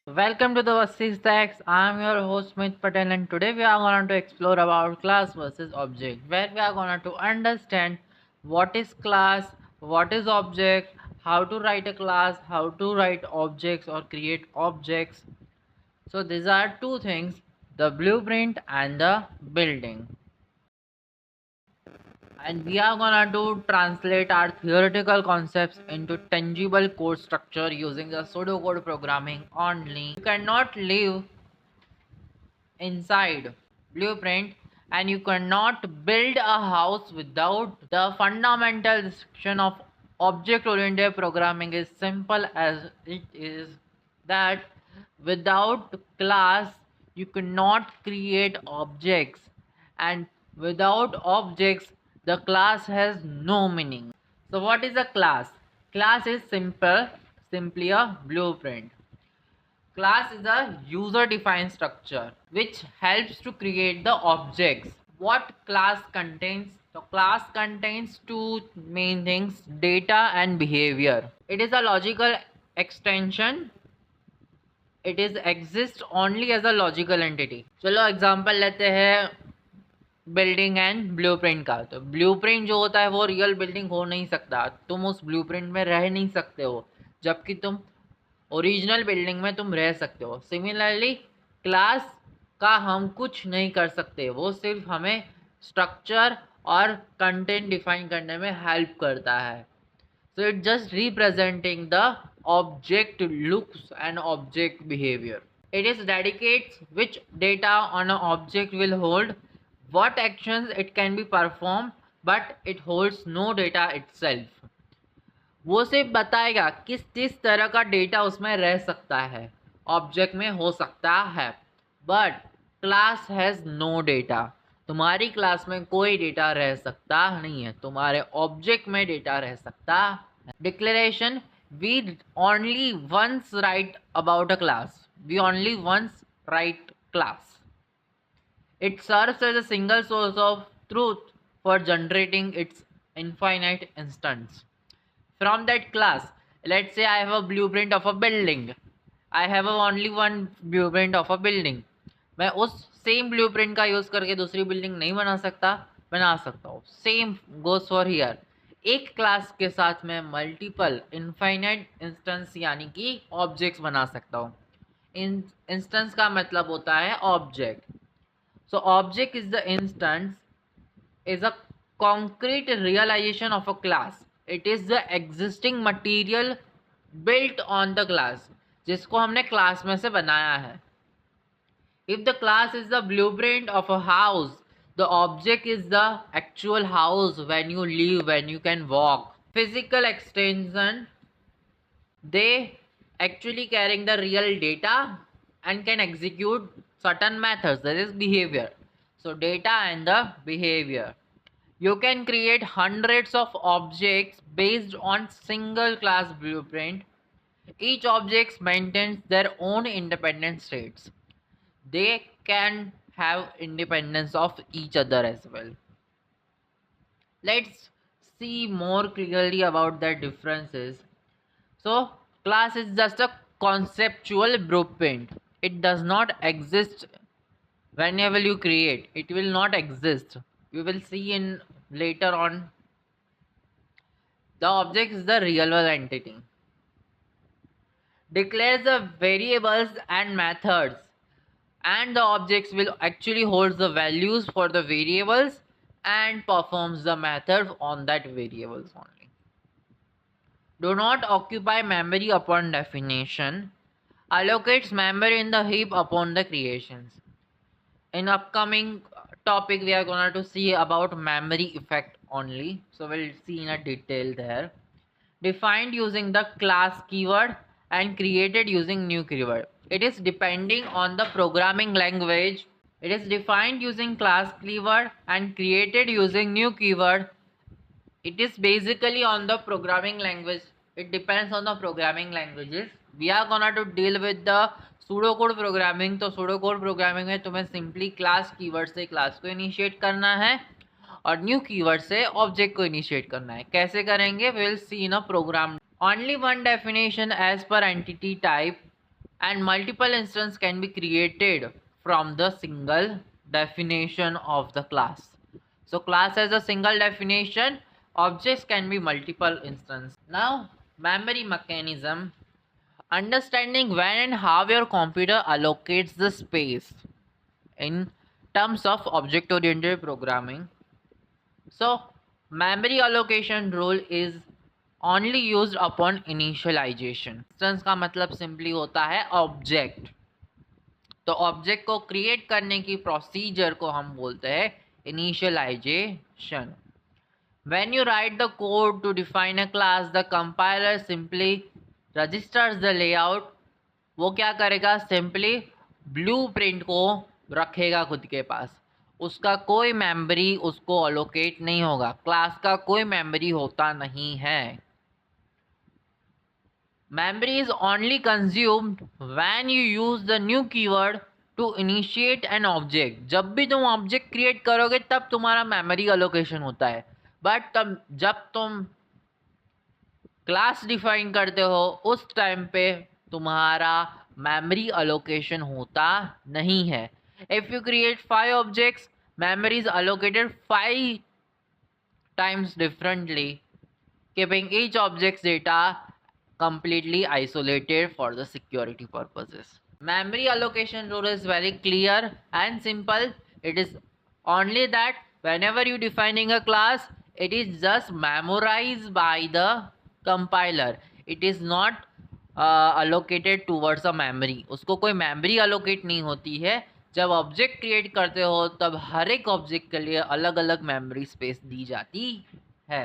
Welcome to the Stacks. I'm your host Smith Patel, and today we are going to explore about class versus object, where we are going to understand what is class, what is object, how to write a class, how to write objects or create objects. So these are two things: the blueprint and the building. And we are gonna to translate our theoretical concepts into tangible code structure using the pseudocode programming only. You cannot live inside blueprint, and you cannot build a house without the fundamental description of object oriented programming is simple as it is that without class you cannot create objects, and without objects the class has no meaning. So what is a class? Class is simply a blueprint. Class is a user-defined structure which helps to create the objects. What class contains? So class contains two main things: data and behavior. It is a logical extension. It is exists only as a logical entity. चलो example लेते हैं building and blueprint का। तो blueprint जो होता है वो real building हो नहीं सकता, तुम उस ब्लूप्रिंट में रह नहीं सकते हो, जबकि तुम ओरिजिनल बिल्डिंग में तुम रह सकते हो। सिमिलरली क्लास का हम कुछ नहीं कर सकते, वो सिर्फ हमें स्ट्रक्चर और कंटेंट डिफाइन करने में हेल्प करता है। So it just representing the object looks and object behaviour. It is dedicates which data on an object will hold, what actions it can be performed, but it holds no data itself. वो सिर्फ बताएगा किस तरह का data उसमें रह सकता है, ऑब्जेक्ट में हो सकता है, but class has no data. तुम्हारी क्लास में कोई डेटा रह सकता नहीं है, तुम्हारे ऑब्जेक्ट में डेटा रह सकता है। Declaration: we only once write about a class, we only once write class. It serves as a single source of truth for generating its infinite instance. From that class, let's say I have a blueprint of a building. I have only one blueprint of a building. मैं उस same blueprint का use करके दूसरी building नहीं बना सकता, बना सकता हूँ। Same goes for here. एक क्लास के साथ मैं मल्टीपल इनफाइनाइट इंस्टेंस यानी कि ऑब्जेक्ट्स बना सकता हूँ। इंस्टेंस का मतलब होता है object. So object is the instance is a concrete realization of a class. It is the existing material built on the class, जिसको हमने क्लास में से बनाया है. If the class is the blueprint of a house, the object is the actual house when you live, when you can walk. Physical extension, they actually carrying the real data and can execute certain methods, that is behavior. So data and the behavior. You can create hundreds of objects based on single class blueprint. Each object maintains their own independent states. They can have independence of each other as well. Let's see more clearly about the differences. So class is just a conceptual blueprint. It does not exist whenever you create. It will not exist. You will see in later on. The object is the real world entity. Declares the variables and methods, and the objects will actually hold the values for the variables and performs the method on that variables only. Do not occupy memory upon definition. Allocates memory in the heap upon the creations. In upcoming topic we are going to see about memory effect only, so we'll see in a detail there. Defined using the class keyword and created using new keyword. It is depending on the programming language. It is defined using class keyword and created using new keyword. It is basically on the programming language. It depends on the programming languages. We are gonna to deal with the pseudocode programming. तो pseudocode programming में तुम्हें simply class keyword से class को initiate करना है, और new keyword से object को इनिशिएट करना है। कैसे करेंगे, we will see in a program. Only one definition as per entity type and multiple instances can be created from the single definition of the class. So class has a single definition, objects can be multiple instances. Now memory mechanism, understanding when and how your computer allocates the space in terms of object oriented programming. So memory allocation rule is only used upon initialization. Instance का मतलब simply होता है object. तो object को create करने की procedure को हम बोलते हैं initialisation. When you write the code to define a class, the compiler simply registers the layout. वो क्या करेगा, सिंपली ब्लूप्रिंट को रखेगा खुद के पास। उसका कोई मेमोरी उसको अलोकेट नहीं होगा, क्लास का कोई मेमोरी होता नहीं है। Memory is only consumed when you use the new keyword to initiate an object. जब भी तुम ऑब्जेक्ट क्रिएट करोगे तब तुम्हारा मेमोरी अलोकेशन होता है, बट तब जब तुम क्लास डिफाइन करते हो उस टाइम पे तुम्हारा मेमोरी अलोकेशन होता नहीं है। If you create 5 objects, memory is allocated 5 times differently, keeping each object's data completely isolated for the security purposes. Memory allocation rule is very clear and simple. It is only that whenever you defining a class, it is just memorized by the compiler. It is not allocated towards a memory. उसको कोई memory allocate नहीं होती है। जब object create करते हो तब हर एक ऑब्जेक्ट के लिए अलग अलग मेमोरी स्पेस दी जाती है।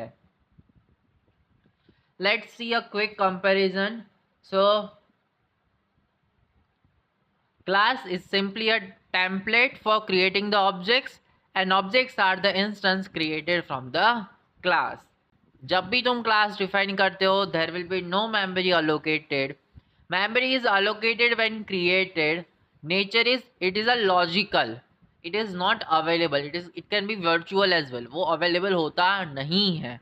Let's see a quick comparison. So class is simply a template for creating the objects, and objects are the instance created from the class. जब भी तुम class define करते हो, there will be no memory allocated. Memory is allocated when created. Nature is, it is a logical. It is not available. It can be virtual as well. वो available होता नहीं है.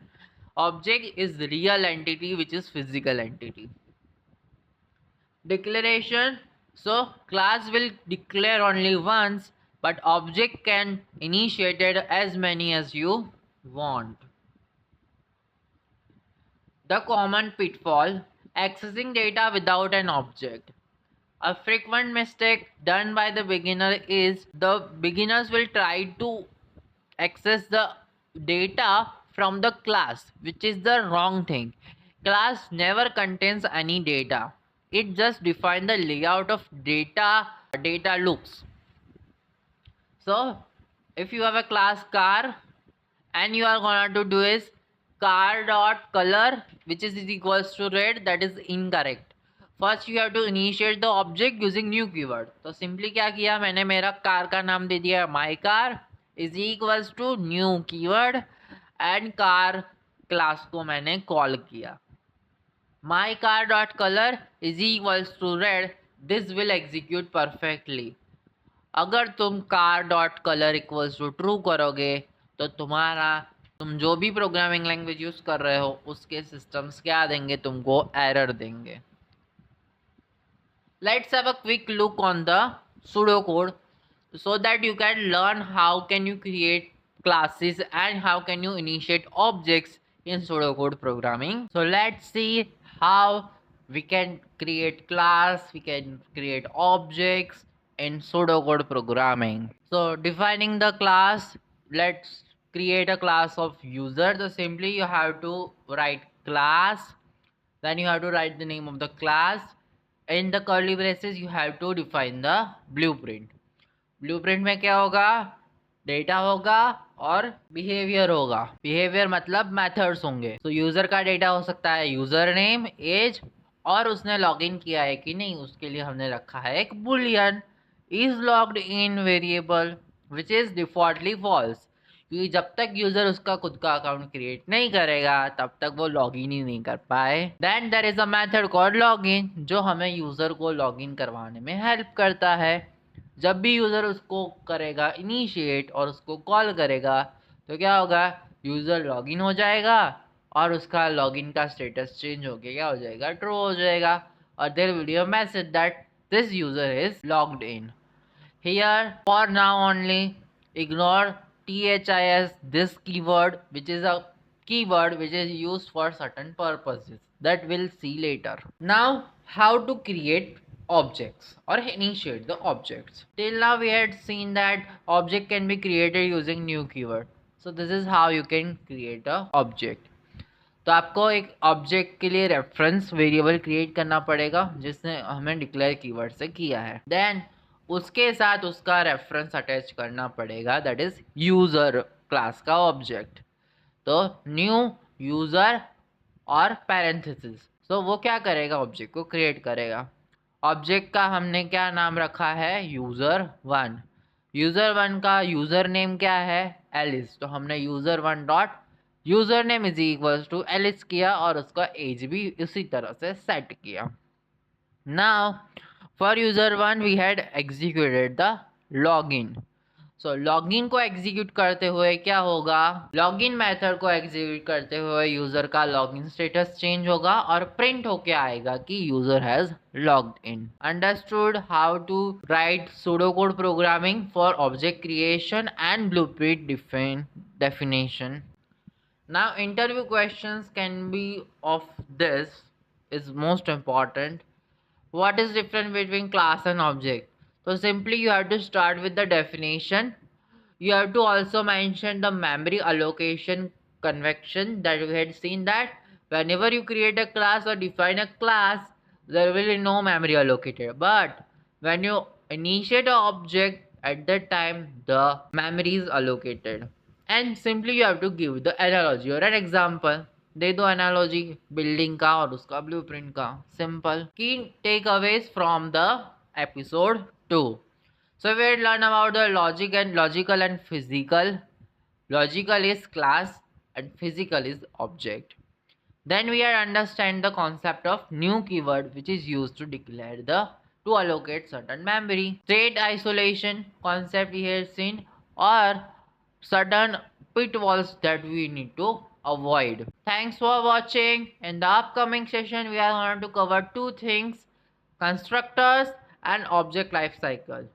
Object is real entity which is physical entity. Declaration. So class will declare only once, but object can initiate it as many as you want. The common pitfall, accessing data without an object. A frequent mistake done by the beginner is the beginners will try to access the data from the class, which is the wrong thing. Class never contains any data. It just defines the layout of data loops. So if you have a class car and you are gonna to do is car dot color which is equals to red, that is incorrect. First you have to initiate the object using new keyword. तो simply क्या किया मैंने, मेरा car का नाम दे दिया my car is equals to new keyword and car class को मैंने कॉल किया। My car dot colour is equals to red, this will execute perfectly. अगर तुम car dot colour equals to true करोगे तो तुम जो भी प्रोग्रामिंग लैंग्वेज यूज कर रहे हो उसके सिस्टम्स क्या देंगे, तुमको एरर देंगे। Let's have a quick look on the pseudocode so that you can learn how can you create classes and how can you initiate objects in pseudocode programming. So let's see how we can create class, we can create objects in pseudocode programming. So defining the class, let's create a class of user. So simply you have to write class, then you have to write the name of the class. In the curly braces you have to define the blueprint. Blueprint में क्या होगा, data होगा और behaviour होगा। Behaviour मतलब methods होंगे। तो user का डेटा हो सकता है यूजर नेम, एज और उसने लॉगिन किया है कि नहीं, उसके लिए हमने रखा है एक boolean is logged in variable which is defaultly false, क्योंकि जब तक यूजर उसका खुद का अकाउंट क्रिएट नहीं करेगा तब तक वो लॉगिन ही नहीं कर पाए। Then there is a method called login जो हमें यूजर को लॉगिन करवाने में हेल्प करता है। जब भी यूजर उसको करेगा इनिशिएट और उसको कॉल करेगा तो क्या होगा, यूज़र लॉगिन हो जाएगा और उसका लॉगिन का स्टेटस चेंज होके क्या हो जाएगा, ट्रू हो जाएगा, और there will be a message that this user is logged in. Here, for now only, ignore THIS, this keyword, which is a keyword which is used for certain purposes that we'll see later. Now, how to create objects or initiate the objects. Till now, we had seen that object can be created using new keyword. So this is how you can create a object. तो आपको एक object के लिए reference variable create करना पड़ेगा जिसने हमें declare keyword से किया है. देन उसके साथ उसका रेफरेंस अटैच करना पड़ेगा, दैट इज यूजर क्लास का ऑब्जेक्ट. तो न्यू यूजर और पैरेंथेसिस. तो वो क्या करेगा, ऑब्जेक्ट को क्रिएट करेगा. ऑब्जेक्ट का हमने क्या नाम रखा है, यूजर वन. यूजर वन का यूजर नेम क्या है, एलिस. तो हमने user one dot user name is equals to Alice किया और उसका एज भी उसी तरह से सेट किया. Now for user one we had executed the login. So login को एग्जीक्यूट करते हुए क्या होगा, लॉगिन मेथड को एग्जीक्यूट करते हुए यूजर का लॉगिन स्टेटस चेंज होगा और प्रिंट होके आएगा कि user has logged in. Understood how to write pseudo code programming for object creation and blueprint definition. Now interview questions can be of this is most important. What is different between class and object? So simply you have to start with the definition. You have to also mention the memory allocation convention that we had seen, that whenever you create a class or define a class, there will be no memory allocated. But when you initiate an object, at that time the memory is allocated. And simply you have to give the analogy or an example. दे दो analogy building का और उसका blueprint का. Simple. Key takeaways from the episode 2. So we learn about the logical and physical. Logical is class and physical is object. Then we understand the concept of new keyword which is used to declare to allocate certain memory. State isolation concept we have seen, or certain pitfalls that we need to avoid. Thanks for watching. In the upcoming session we are going to cover two things: constructors and object life cycle.